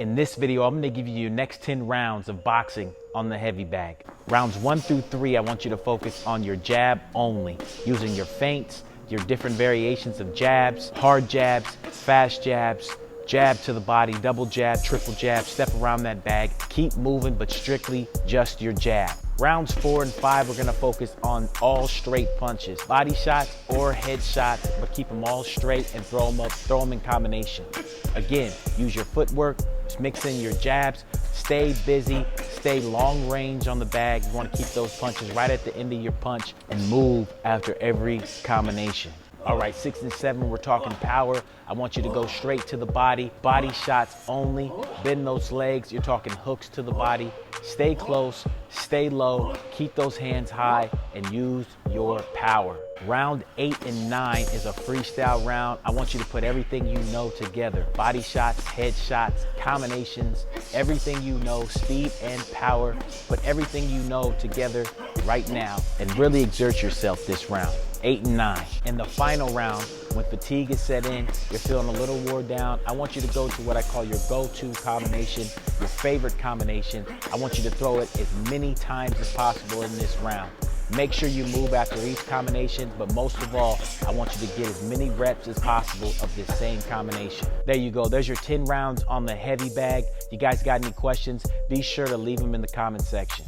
In this video, I'm gonna give you your next 10 rounds of boxing on the heavy bag. Rounds 1 through 3, I want you to focus on your jab only, using your feints, your different variations of jabs, hard jabs, fast jabs, jab to the body, double jab, triple jab, step around that bag. Keep moving, but strictly just your jab. Rounds 4 and 5, we're gonna focus on all straight punches, body shots or head shots, but keep them all straight and throw them in combination. Again, use your footwork, mix in your jabs, stay busy, stay long range on the bag. You want to keep those punches right at the end of your punch and move after every combination. All right, 6 and 7, we're talking power. I want you to go straight to the body shots only. Bend those legs, you're talking hooks to the body. Stay close, stay low, keep those hands high, and use your power. Round 8 and 9 is a freestyle round. I want you to put everything you know together. Body shots, head shots, combinations, everything you know, speed and power. Put everything you know together right now and really exert yourself this round. 8 and 9. In the final round, when fatigue is set in, you're feeling a little wore down, I want you to go to what I call your go-to combination, your favorite combination. I want you to throw it as many times as possible in this round. Make sure you move after each combination, but most of all, I want you to get as many reps as possible of this same combination. There you go. There's your 10 rounds on the heavy bag. You guys got any questions? Be sure to leave them in the comment section.